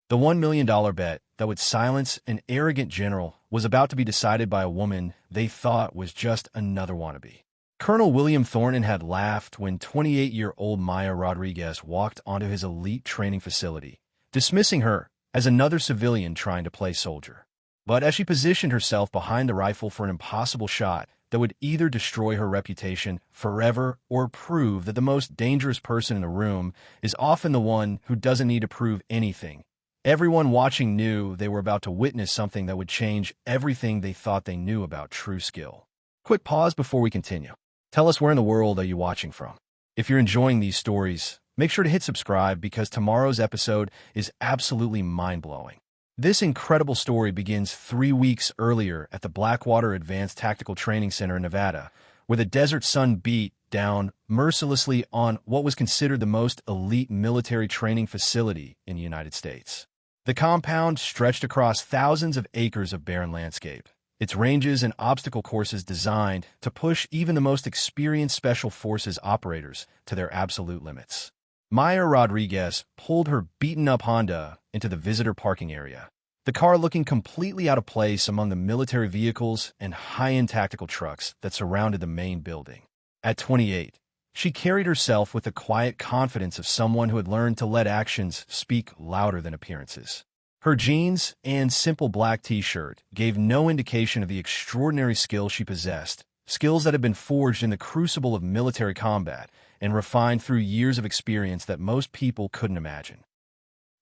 The $1 million bet that would silence an arrogant general was about to be decided by a woman they thought was just another wannabe. Colonel William Thornton had laughed when 28-year-old Maya Rodriguez walked onto his elite training facility, dismissing her as another civilian trying to play soldier. But as she positioned herself behind the rifle for an impossible shot that would either destroy her reputation forever or prove that the most dangerous person in a room is often the one who doesn't need to prove anything, everyone watching knew they were about to witness something that would change everything they thought they knew about true skill. Quick pause before we continue. Tell us where in the world are you watching from? If you're enjoying these stories, make sure to hit subscribe because tomorrow's episode is absolutely mind-blowing. This incredible story begins 3 weeks earlier at the Blackwater Advanced Tactical Training Center in Nevada, where the desert sun beat down mercilessly on what was considered the most elite military training facility in the United States. The compound stretched across thousands of acres of barren landscape, its ranges and obstacle courses designed to push even the most experienced Special Forces operators to their absolute limits. Maya Rodriguez pulled her beaten-up Honda into the visitor parking area, the car looking completely out of place among the military vehicles and high-end tactical trucks that surrounded the main building. At 28, she carried herself with the quiet confidence of someone who had learned to let actions speak louder than appearances. Her jeans and simple black t-shirt gave no indication of the extraordinary skill she possessed, skills that had been forged in the crucible of military combat and refined through years of experience that most people couldn't imagine.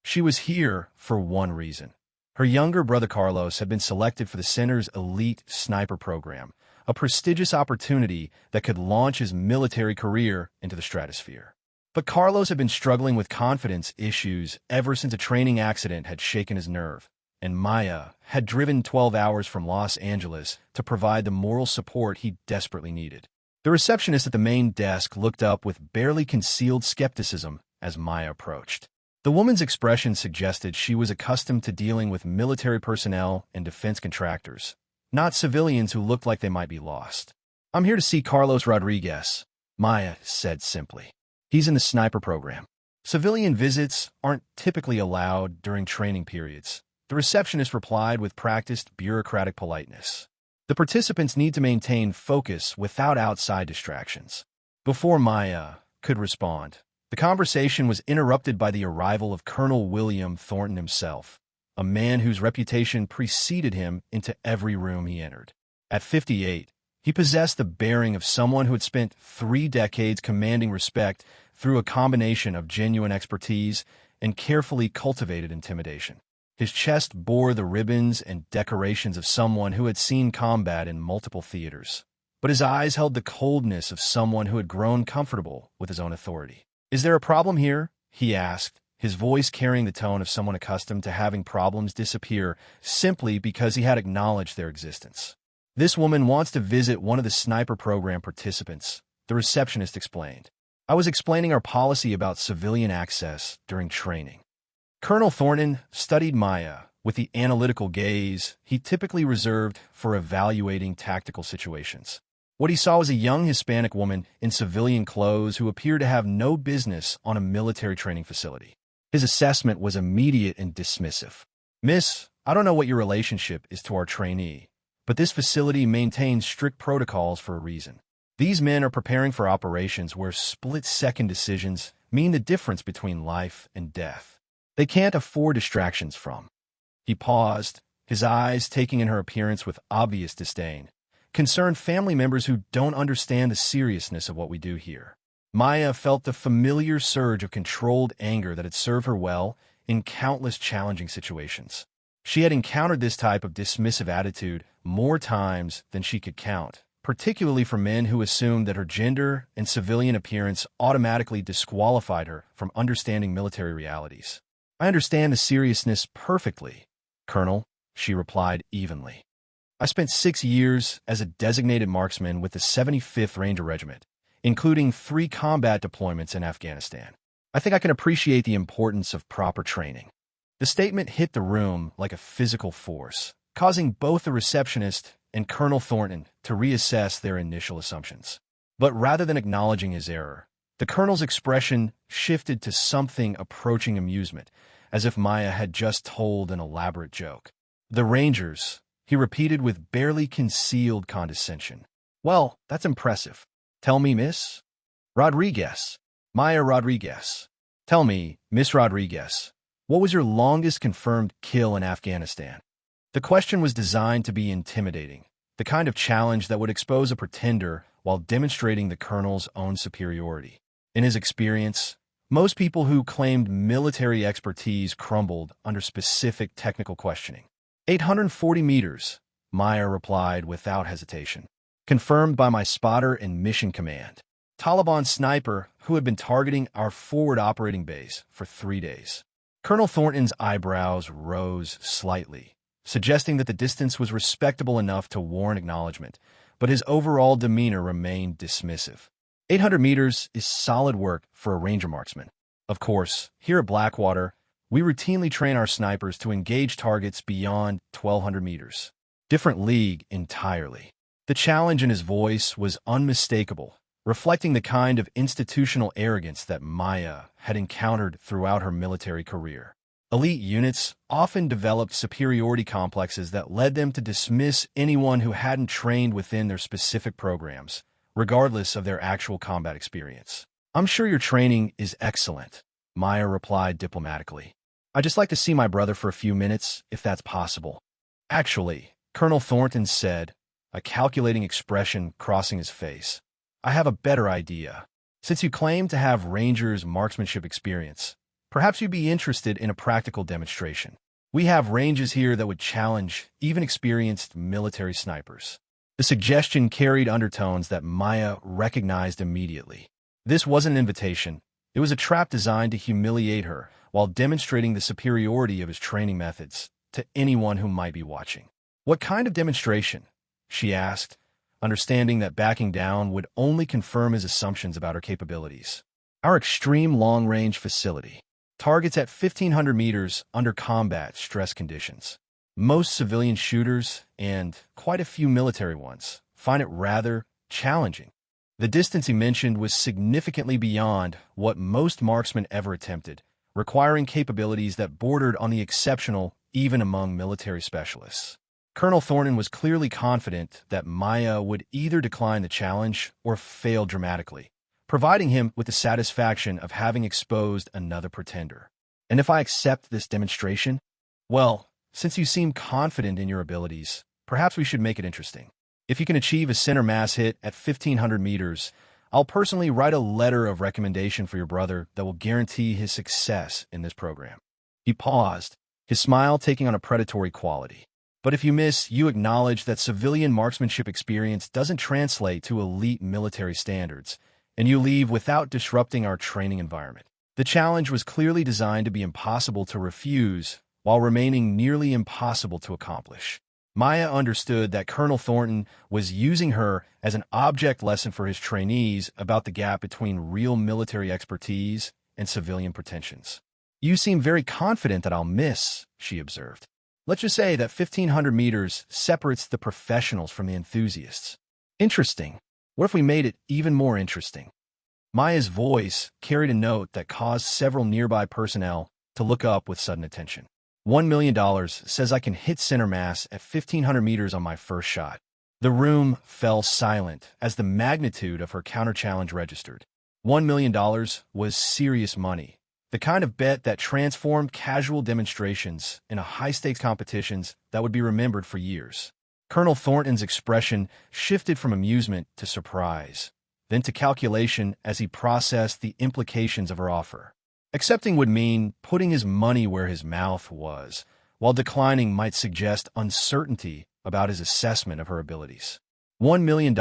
She was here for one reason. Her younger brother Carlos had been selected for the center's elite sniper program, a prestigious opportunity that could launch his military career into the stratosphere. But Carlos had been struggling with confidence issues ever since a training accident had shaken his nerve, and Maya had driven 12 hours from Los Angeles to provide the moral support he desperately needed. The receptionist at the main desk looked up with barely concealed skepticism as Maya approached. The woman's expression suggested she was accustomed to dealing with military personnel and defense contractors, not civilians who looked like they might be lost. "I'm here to see Carlos Rodriguez," Maya said simply. "He's in the sniper program. Civilian visits aren't typically allowed during training periods," the receptionist replied with practiced bureaucratic politeness. "The participants need to maintain focus without outside distractions." Before Maya could respond, the conversation was interrupted by the arrival of Colonel William Thornton himself, a man whose reputation preceded him into every room he entered. At 58, he possessed the bearing of someone who had spent 3 decades commanding respect through a combination of genuine expertise and carefully cultivated intimidation. His chest bore the ribbons and decorations of someone who had seen combat in multiple theaters, but his eyes held the coldness of someone who had grown comfortable with his own authority. "Is there a problem here?" he asked, his voice carrying the tone of someone accustomed to having problems disappear simply because he had acknowledged their existence. "This woman wants to visit one of the sniper program participants," the receptionist explained. "I was explaining our policy about civilian access during training." Colonel Thornton studied Maya with the analytical gaze he typically reserved for evaluating tactical situations. What he saw was a young Hispanic woman in civilian clothes who appeared to have no business on a military training facility. His assessment was immediate and dismissive. "Miss, I don't know what your relationship is to our trainee, but this facility maintains strict protocols for a reason. These men are preparing for operations where split-second decisions mean the difference between life and death. They can't afford distractions from." He paused, his eyes taking in her appearance with obvious disdain. "Concerned family members who don't understand the seriousness of what we do here." Maya felt the familiar surge of controlled anger that had served her well in countless challenging situations. She had encountered this type of dismissive attitude more times than she could count, particularly from men who assumed that her gender and civilian appearance automatically disqualified her from understanding military realities. "I understand the seriousness perfectly, Colonel," she replied evenly. "I spent 6 years as a designated marksman with the 75th Ranger Regiment, including 3 combat deployments in Afghanistan. I think I can appreciate the importance of proper training." The statement hit the room like a physical force, causing both the receptionist and Colonel Thornton to reassess their initial assumptions. But rather than acknowledging his error, the colonel's expression shifted to something approaching amusement as if Maya had just told an elaborate joke. "The Rangers," he repeated with barely concealed condescension. "Well, that's impressive. Tell me, Miss Rodriguez. Maya Rodriguez. Tell me, Miss Rodriguez, what was your longest confirmed kill in Afghanistan?" The question was designed to be intimidating, the kind of challenge that would expose a pretender while demonstrating the colonel's own superiority. In his experience, most people who claimed military expertise crumbled under specific technical questioning. 840 meters, Maya replied without hesitation. "Confirmed by my spotter in Mission Command. Taliban sniper who had been targeting our forward operating base for 3 days." Colonel Thornton's eyebrows rose slightly, suggesting that the distance was respectable enough to warrant acknowledgement, but his overall demeanor remained dismissive. 800 meters is solid work for a ranger marksman. Of course, here at Blackwater, we routinely train our snipers to engage targets beyond 1,200 meters. Different league entirely. The challenge in his voice was unmistakable, reflecting the kind of institutional arrogance that Maya had encountered throughout her military career. Elite units often developed superiority complexes that led them to dismiss anyone who hadn't trained within their specific programs, regardless of their actual combat experience. "I'm sure your training is excellent," Maya replied diplomatically. "I'd just like to see my brother for a few minutes, if that's possible." "Actually," Colonel Thornton said, a calculating expression crossing his face, "I have a better idea. Since you claim to have Rangers' marksmanship experience, perhaps you'd be interested in a practical demonstration. We have ranges here that would challenge even experienced military snipers." The suggestion carried undertones that Maya recognized immediately. This wasn't an invitation. It was a trap designed to humiliate her while demonstrating the superiority of his training methods to anyone who might be watching. "What kind of demonstration?" she asked, understanding that backing down would only confirm his assumptions about her capabilities. "Our extreme long-range facility. Targets at 1,500 meters under combat stress conditions. Most civilian shooters, and quite a few military ones, find it rather challenging." The distance he mentioned was significantly beyond what most marksmen ever attempted, requiring capabilities that bordered on the exceptional even among military specialists. Colonel Thornton was clearly confident that Maya would either decline the challenge or fail dramatically, providing him with the satisfaction of having exposed another pretender. "And if I accept this demonstration? Well, since you seem confident in your abilities, perhaps we should make it interesting. If you can achieve a center mass hit at 1,500 meters, I'll personally write a letter of recommendation for your brother that will guarantee his success in this program." He paused, his smile taking on a predatory quality. "But if you miss, you acknowledge that civilian marksmanship experience doesn't translate to elite military standards, and you leave without disrupting our training environment." The challenge was clearly designed to be impossible to refuse while remaining nearly impossible to accomplish. Maya understood that Colonel Thornton was using her as an object lesson for his trainees about the gap between real military expertise and civilian pretensions. "You seem very confident that I'll miss," she observed. "Let's just say that 1,500 meters separates the professionals from the enthusiasts." "Interesting. What if we made it even more interesting?" Maya's voice carried a note that caused several nearby personnel to look up with sudden attention. $1 million says I can hit center mass at 1,500 meters on my first shot." The room fell silent as the magnitude of her counter-challenge registered. $1 million was serious money, the kind of bet that transformed casual demonstrations into high-stakes competitions that would be remembered for years. Colonel Thornton's expression shifted from amusement to surprise, then to calculation as he processed the implications of her offer. Accepting would mean putting his money where his mouth was, while declining might suggest uncertainty about his assessment of her abilities. $1 million,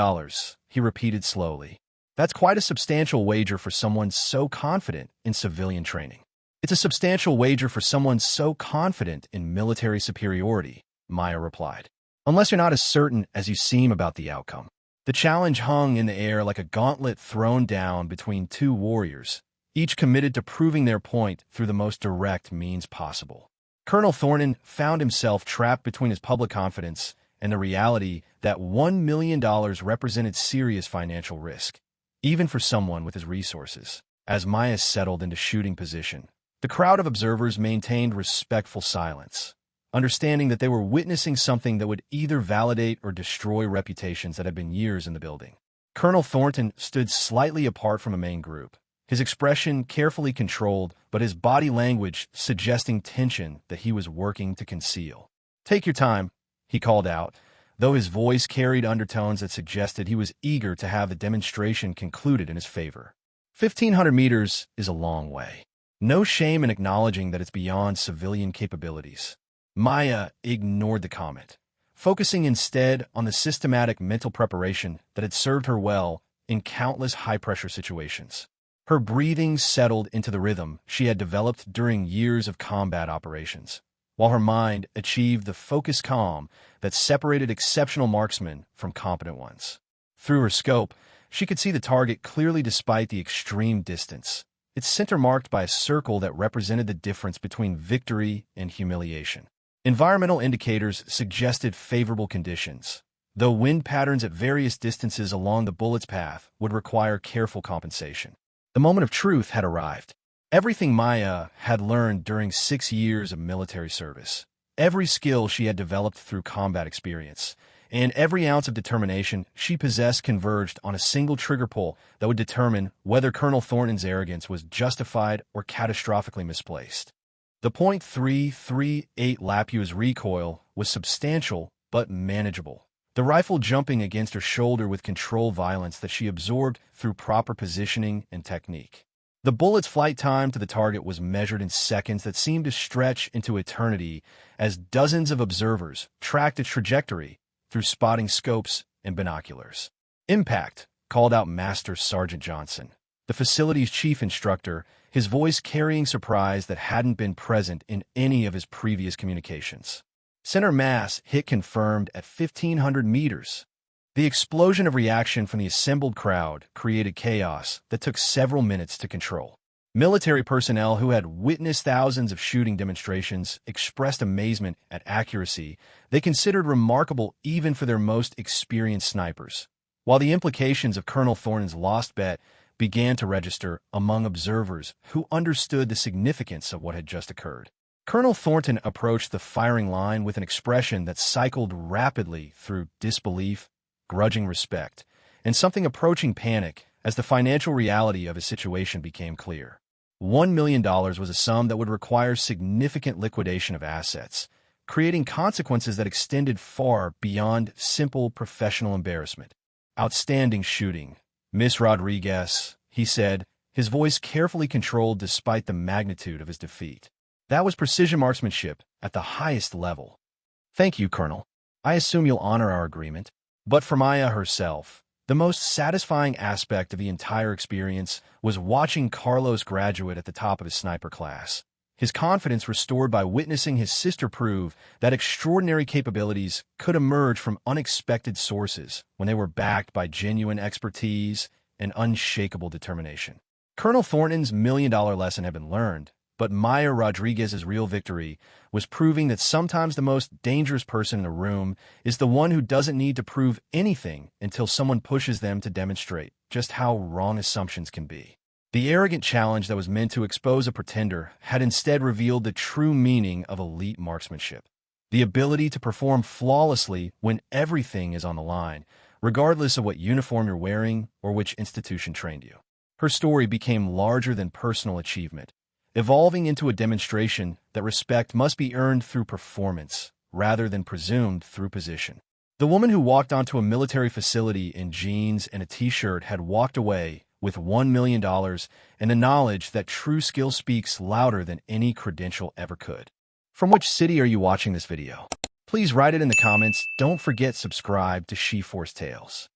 he repeated slowly. "That's quite a substantial wager for someone so confident in civilian training." "It's a substantial wager for someone so confident in military superiority," Maya replied. "Unless you're not as certain as you seem about the outcome." The challenge hung in the air like a gauntlet thrown down between two warriors, each committed to proving their point through the most direct means possible. Colonel Thornton found himself trapped between his public confidence and the reality that $1 million represented serious financial risk, even for someone with his resources. As Maya settled into shooting position, The crowd of observers maintained respectful silence, understanding that they were witnessing something that would either validate or destroy reputations that had been years in the building. Colonel Thornton stood slightly apart from the main group, his expression carefully controlled, but his body language suggesting tension that he was working to conceal. "Take your time," he called out, though his voice carried undertones that suggested he was eager to have the demonstration concluded in his favor. 1,500 meters is a long way. No shame in acknowledging that it's beyond civilian capabilities. Maya ignored the comment, focusing instead on the systematic mental preparation that had served her well in countless high-pressure situations. Her breathing settled into the rhythm she had developed during years of combat operations, while her mind achieved the focused calm that separated exceptional marksmen from competent ones. Through her scope, she could see the target clearly despite the extreme distance, its center marked by a circle that represented the difference between victory and humiliation. Environmental indicators suggested favorable conditions, though wind patterns at various distances along the bullet's path would require careful compensation. The moment of truth had arrived. Everything Maya had learned during 6 years of military service, every skill she had developed through combat experience, and every ounce of determination she possessed converged on a single trigger pull that would determine whether Colonel Thornton's arrogance was justified or catastrophically misplaced. The .338 Lapua's recoil was substantial but manageable, the rifle jumping against her shoulder with controlled violence that she absorbed through proper positioning and technique. The bullet's flight time to the target was measured in seconds that seemed to stretch into eternity as dozens of observers tracked its trajectory through spotting scopes and binoculars. "Impact," called out Master Sergeant Johnson, the facility's chief instructor, his voice carrying surprise that hadn't been present in any of his previous communications. Center mass hit confirmed at 1,500 meters. The explosion of reaction from the assembled crowd created chaos that took several minutes to control. Military personnel who had witnessed thousands of shooting demonstrations expressed amazement at accuracy they considered remarkable even for their most experienced snipers, while the implications of Colonel Thornton's lost bet began to register among observers who understood the significance of what had just occurred. Colonel Thornton approached the firing line with an expression that cycled rapidly through disbelief, grudging respect, and something approaching panic as the financial reality of his situation became clear. $1 million was a sum that would require significant liquidation of assets, creating consequences that extended far beyond simple professional embarrassment. "Outstanding shooting, Miss Rodriguez," he said, his voice carefully controlled despite the magnitude of his defeat. "That was precision marksmanship at the highest level." "Thank you, Colonel. I assume you'll honor our agreement." But for Maya herself, the most satisfying aspect of the entire experience was watching Carlos graduate at the top of his sniper class, his confidence restored by witnessing his sister prove that extraordinary capabilities could emerge from unexpected sources when they were backed by genuine expertise and unshakable determination. Colonel Thornton's million-dollar lesson had been learned, but Maya Rodriguez's real victory was proving that sometimes the most dangerous person in the room is the one who doesn't need to prove anything until someone pushes them to demonstrate just how wrong assumptions can be. The arrogant challenge that was meant to expose a pretender had instead revealed the true meaning of elite marksmanship, the ability to perform flawlessly when everything is on the line, regardless of what uniform you're wearing or which institution trained you. Her story became larger than personal achievement, evolving into a demonstration that respect must be earned through performance rather than presumed through position. The woman who walked onto a military facility in jeans and a t-shirt had walked away with $1 million and the knowledge that true skill speaks louder than any credential ever could. From which city are you watching this video? Please write it in the comments. Don't forget subscribe to She Force Tales.